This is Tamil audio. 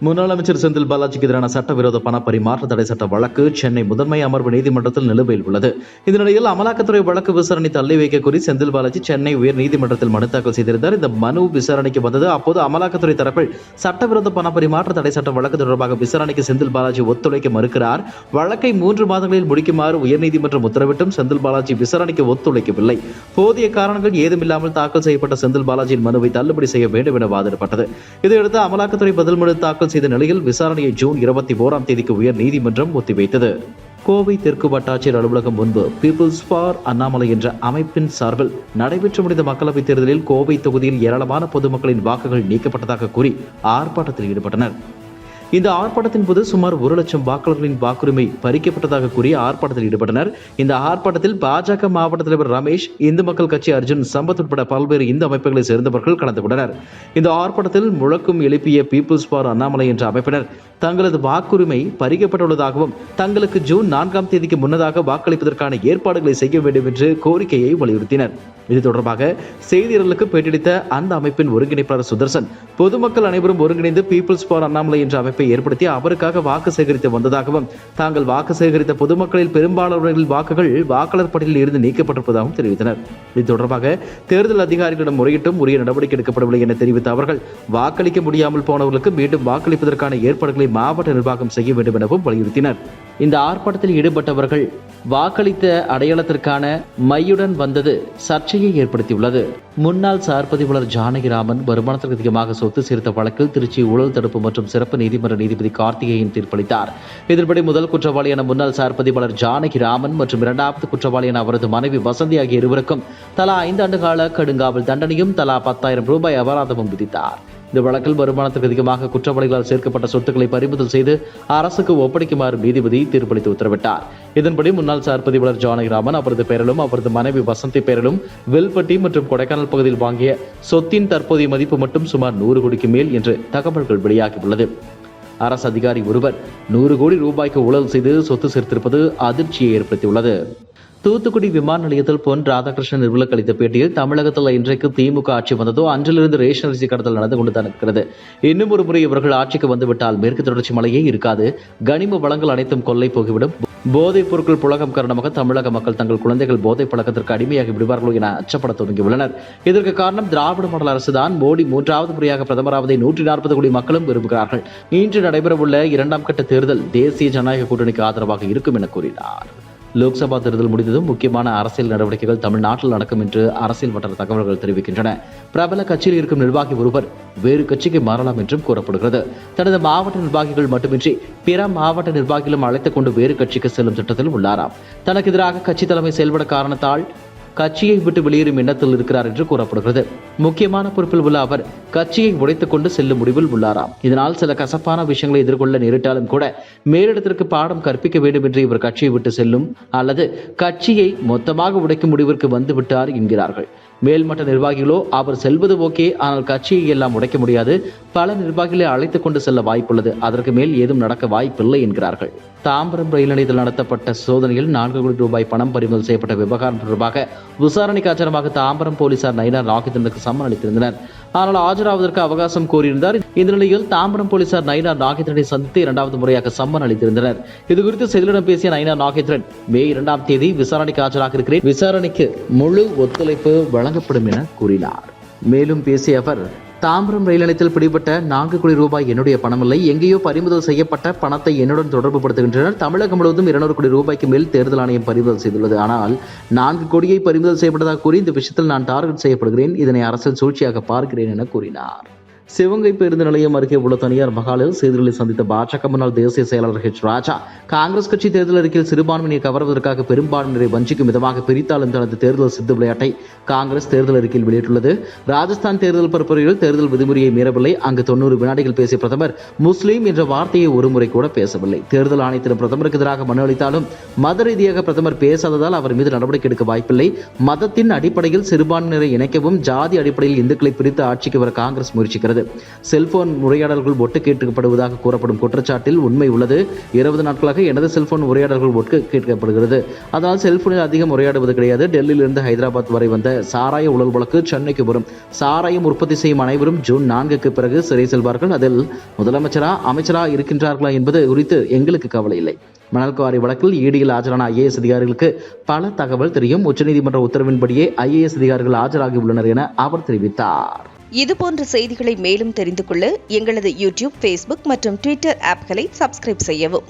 முன்னாள் அமைச்சர் செந்தில் பாலாஜிக்கு எதிரான சட்டவிரோத பண பரிமாற்ற தடை சட்ட வழக்கு சென்னை முதன்மை அமர்வு நீதிமன்றத்தில் நிலுவையில் உள்ளது. இதனிடையில் அமலாக்கத்துறை வழக்கு விசாரணை தள்ளி வைக்க கோரி செந்தில் பாலாஜி சென்னை உயர் நீதிமன்றத்தில் மனு தாக்கல் செய்திருந்தார். இந்த மனு விசாரணைக்கு வந்தது. அப்போது அமலாக்கத்துறை தரப்பில் சட்டவிரோத பண பரிமாற்ற தடை சட்ட வழக்கு தொடர்பாக விசாரணைக்கு செந்தில் பாலாஜி ஒத்துழைக்க மறுக்கிறார். வழக்கை 3 மாதங்களில் முடிக்குமாறு உயர்நீதிமன்றம் உத்தரவிட்டும் செந்தில் பாலாஜி விசாரணைக்கு ஒத்துழைக்கவில்லை. போதிய காரணங்கள் ஏதுமில்லாமல் தாக்கல் செய்யப்பட்ட செந்தில் பாலாஜியின் மனுவை தள்ளுபடி செய்ய வேண்டும் என வாதிடப்பட்டது. இதையடுத்து அமலாக்கத்துறை பதில் மனு தாக்கல் செய்த நிலையில் விசாரணையை ஜூன் 21ஆம் தேதிக்கு உயர் நீதிமன்றம் ஒத்திவைத்தது. கோவை தெற்கு வட்டாட்சியர் அலுவலகம் முன்பு பீப்புள்ஸ் ஃபார் அண்ணாமலை என்ற அமைப்பின் சார்பில் நடைபெற்று முடிந்த மக்களவைத் தேர்தலில் கோவை தொகுதியில் ஏராளமான பொதுமக்களின் வாக்குகள் நீக்கப்பட்டதாக கூறி ஆர்ப்பாட்டத்தில் ஈடுபட்டனர். இந்த ஆர்ப்பாட்டத்தின் போது சுமார் 1 லட்சம் வாக்காளர்களின் வாக்குரிமை பறிக்கப்பட்டதாக கூறி ஆர்ப்பாட்டத்தில் ஈடுபட்டனர். இந்த ஆர்ப்பாட்டத்தில் பாஜக மாவட்ட தலைவர் ரமேஷ், இந்து மக்கள் கட்சி அர்ஜுன் சம்பத் உட்பட பல்வேறு இந்து அமைப்புகளை சேர்ந்தவர்கள் கலந்து கொண்டனர். இந்த ஆர்ப்பாட்டத்தில் முழக்கம் எழுப்பிய பீப்புள்ஸ் ஃபார் அண்ணாமலை என்ற அமைப்பினர் தங்களது வாக்குரிமை பறிக்கப்பட்டுள்ளதாகவும் தங்களுக்கு ஜூன் 4ஆம் தேதிக்கு முன்னதாக வாக்களிப்பதற்கான ஏற்பாடுகளை செய்ய வேண்டும் என்று கோரிக்கையை வலியுறுத்தினர். இது தொடர்பாக செய்தியாளர்களுக்கு பேட்டியளித்த அந்த அமைப்பின் ஒருங்கிணைப்பாளர் சுதர்சன், பொதுமக்கள் அனைவரும் ஒருங்கிணைந்து பீப்புள்ஸ் ஃபார் அண்ணாமலை என்ற அமைப்பை ஏற்படுத்தி அவருக்காக வாக்கு சேகரித்து வந்ததாகவும் தாங்கள் வாக்கு சேகரித்த பொதுமக்களில் பெரும்பாலானவர்களின் வாக்குகள் வாக்காளர் பட்டியலில் இருந்து நீக்கப்பட்டிருப்பதாகவும் தெரிவித்தனர். இது தொடர்பாக தேர்தல் அதிகாரிகளிடம் முறையிட்டும் உரிய நடவடிக்கை எடுக்கப்படவில்லை என தெரிவித்த அவர்கள் வாக்களிக்க முடியாமல் போனவர்களுக்கு மீண்டும் வாக்களிப்பதற்கான ஏற்பாடுகளை மாவட்ட நிர்வாகம் செய்ய வேண்டும் எனவும் வலியுறுத்தினர். இந்த ஆர்ப்பாட்டத்தில் ஈடுபட்டவர்கள் வாக்களித்த அடையாளத்திற்கான மையுடன் வந்தது சர்ச்சையை ஏற்படுத்தியுள்ளது. முன்னாள் சார் பதிவாளர் ஜானகிராமன் வருமானத்திற்கு அதிகமாக சொத்து சேர்த்த வழக்கில் திருச்சி ஊழல் தடுப்பு மற்றும் சிறப்பு நீதிமன்ற நீதிபதி கார்த்திகேயன் தீர்ப்பளித்தார். இதன்படி முதல் குற்றவாளியான முன்னாள் சார் பதிவாளர் ஜானகிராமன் மற்றும் 2வது குற்றவாளியான அவரது மனைவி வசந்தி ஆகிய இருவருக்கும் தலா 5 ஆண்டு கால கடுங்காவல் தண்டனையும் தலா 10,000 ரூபாய் அபராதமும் விதித்தார். இந்த வழக்கில் வருமானத்திற்கு அதிகமாக குற்றவாளிகளால் சேர்க்கப்பட்ட சொத்துக்களை பறிமுதல் செய்து அரசுக்கு ஒப்படைக்குமாறு நீதிபதி தீர்ப்பளித்து உத்தரவிட்டார். இதன்படி முன்னாள் சார் பதிவாளர் ஜானகிராமன் அவரது பெயரிலும் அவரது மனைவி வசந்தி பெயரிலும் வில்பட்டி மற்றும் கொடைக்கானல் பகுதியில் வாங்கிய சொத்தின் தற்போதைய மதிப்பு மட்டும் சுமார் 100 கோடிக்கு மேல் என்று தகவல்கள் வெளியாகியுள்ளது. அரசு அதிகாரி ஒருவர் 100 கோடி ரூபாய்க்கு ஊழல் செய்து சொத்து சேர்த்திருப்பது அதிர்ச்சியை ஏற்படுத்தியுள்ளது. தூத்துக்குடி விமான நிலையத்தில் பொன் ராதாகிருஷ்ணன் நிறுவனங்களுக்கு அளித்த பேட்டியில் தமிழகத்தில் இன்றைக்கு திமுக ஆட்சி வந்ததோ அன்றிலிருந்து ரேஷன் அரிசி கடத்தல் நடந்து கொண்டு தான் இருக்கிறது. இன்னும் ஒரு முறை இவர்கள் ஆட்சிக்கு வந்துவிட்டால் மேற்கு தொடர்ச்சி மலையே இருக்காது. கனிம வளங்கள் அனைத்தும் கொள்ளை போகிவிடும். போதைப் பொருட்கள் புழக்கம் காரணமாக தமிழக மக்கள் தங்கள் குழந்தைகள் போதைப் பழக்கத்திற்கு அடிமையாகி விடுவார்களோ என அச்சப்பட தொடங்கியுள்ளனர். இதற்கு காரணம் திராவிட மாடல் அரசுதான். மோடி 3வது முறையாக பிரதமராவதை 140 கோடி மக்களும் விரும்புகிறார்கள். இன்று நடைபெறவுள்ள 2ஆம் கட்ட தேர்தல் தேசிய ஜனநாயக கூட்டணிக்கு ஆதரவாக இருக்கும் என கூறினார். லோக்சபா தேர்தல் முடிந்ததும் முக்கியமான அரசியல் நடவடிக்கைகள் தமிழ்நாட்டில் நடக்கும் என்று அரசியல் வட்டார தகவல்கள் தெரிவிக்கின்றன. பிரபல கட்சியில் இருக்கும் நிர்வாகி ஒருவர் வேறு கட்சிக்கு மாறலாம் என்றும் கூறப்படுகிறது. தனது மாவட்ட நிர்வாகிகள் மட்டுமின்றி பிற மாவட்ட நிர்வாகிகளும் அழைத்துக் கொண்டு வேறு கட்சிக்கு செல்லும் திட்டத்தில் உள்ளாராம். தனக்கு எதிராக கட்சி தலைமை செயல்பட காரணத்தால் கட்சியை விட்டு வெளியேறும் எண்ணத்தில் இருக்கிறார் என்று கூறப்படுகிறது. முக்கியமான பொறுப்பில் உள்ள அவர் கட்சியை உடைத்துக் கொண்டு செல்லும் முடிவில் உள்ளாராம். இதனால் சில கசப்பான விஷயங்களை எதிர்கொள்ள நேரிட்டாலும் கூட மேலிடத்திற்கு பாடம் கற்பிக்க வேண்டும் என்று இவர் கட்சியை விட்டு செல்லும் அல்லது கட்சியை மொத்தமாக உடைக்கும் முடிவிற்கு வந்துவிட்டார் என்கிறார்கள். மேல்மட்ட நிர்வாகிகளோ அவர் செல்வது ஓகே, ஆனால் கட்சியை எல்லாம் உடைக்க முடியாது. பல நிர்வாகிகளை அழைத்துக் கொண்டு செல்ல வாய்ப்புள்ளது. அதற்கு மேல் ஏதும் நடக்க வாய்ப்பில்லை என்கிறார்கள். தாம்பரம் ரயில் நிலையத்தில் நடத்தப்பட்ட சோதனையில் 4 கோடி ரூபாய் பணம் பறிமுதல் செய்யப்பட்ட விவகாரம் தொடர்பாக விசாரணைக்கு ஆஜராக தாம்பரம் போலீசார் நயினார் நாகேந்திரனுக்கு சம்மன் அளித்திருந்தனர். ஆனால் ஆஜராவதற்கு அவகாசம் கோரியிருந்தார். இந்த நிலையில் தாம்பரம் போலீசார் நயினார் நாகேந்திரனை சந்தித்து 2வது முறையாக சம்மன் அளித்திருந்தனர். இதுகுறித்து செய்தியாளர்களிடம் பேசிய நயினார் நாகேந்திரன், மே 2ஆம் தேதி விசாரணைக்கு ஆஜராக இருக்கிறேன். விசாரணைக்கு முழு ஒத்துழைப்பு வழங்கப்படும் என கூறினார். மேலும் பேசிய அவர், தாம்பரம் ரயில் நிலையத்தில் பிடிபட்ட 4 கோடி ரூபாய் என்னுடைய பணமில்லை. எங்கேயோ பறிமுதல் செய்யப்பட்ட பணத்தை என்னுடன் தொடர்பு படுத்துகின்றனர். தமிழகம் முழுவதும் 200 கோடி ரூபாய்க்கு மேல் தேர்தல் ஆணையம் பறிமுதல் செய்துள்ளது. ஆனால் 4 கோடியை பறிமுதல் செய்யப்பட்டதாக கூறி இந்த விஷயத்தில் நான் டார்கெட் செய்யப்படுகிறேன். இதனை அரசியல் சூழ்ச்சியாக பார்க்கிறேன் என கூறினார். சிவகங்கை பேருந்து நிலையம் அருகே உள்ள தனியார் மகாலில் செய்திகளை சந்தித்த பாஜக முன்னாள் தேசிய செயலாளர் ஹெச் ராஜா, காங்கிரஸ் கட்சி தேர்தல் அறிக்கையில் சிறுபான்மையை கவர்வதற்காக பெரும்பான்மையினரை வஞ்சிக்கும் விதமாக பிரித்தாளும் தனது தேர்தல் சித்து விளையாட்டை காங்கிரஸ் தேர்தல் அறிக்கையில் வெளியிட்டுள்ளது. ராஜஸ்தான் தேர்தல் பரப்புரையில் தேர்தல் விதிமுறையை மீறவில்லை. அங்கு 90 வினாடிகள் பேசிய பிரதமர் முஸ்லீம் என்ற வார்த்தையை ஒருமுறை கூட பேசவில்லை. தேர்தல் ஆணையத்திடம் பிரதமருக்கு எதிராக மனு அளித்தாலும் மத ரீதியாக பிரதமர் பேசாததால் அவர் மீது நடவடிக்கை எடுக்க வாய்ப்பில்லை. மதத்தின் அடிப்படையில் சிறுபான்மையினரை இணைக்கவும் ஜாதி அடிப்படையில் இந்துக்களை பிரித்து ஆட்சிக்கு வர காங்கிரஸ் முயற்சிக்கிறது. செய்யப்பட்டுள்ளது. செல்போன் உரையாடல்கள் ஒட்டு கேட்கப்படுவதாக கூறப்படும் குற்றச்சாட்டில் உண்மை உள்ளது. 20 நாட்களாக எனது செல்போன் உரையாடல்கள் ஒட்டு கேட்கப்படுகிறது. அதனால் செல்போனில் அதிகம் உரையாடுவது கிடையாது. டெல்லியிலிருந்து ஹைதராபாத் வரை வந்த சாராய ஊழல் வழக்கு சென்னைக்கு வரும். சாராயம் உற்பத்தி செய்யும் அனைவரும் ஜூன் 4க்கு பிறகு சிறை செல்வார்கள். அதில் முதலமைச்சரா அமைச்சரா இருக்கின்றார்களா என்பது குறித்து எங்களுக்கு கவலை இல்லை. மணல் குவாரி வழக்கில் ஈடியில் ஆஜரான IAS அதிகாரிகளுக்கு பல தகவல் தெரியும். உச்சநீதிமன்ற உத்தரவின்படியே IAS அதிகாரிகள் ஆஜராகி உள்ளனர் என அவர் தெரிவித்தார். இதுபோன்ற செய்திகளை மேலும் தெரிந்து கொள்ள எங்களது யூடியூப், Facebook மற்றும் Twitter ஆப்களை சப்ஸ்கிரைப் செய்யவும்.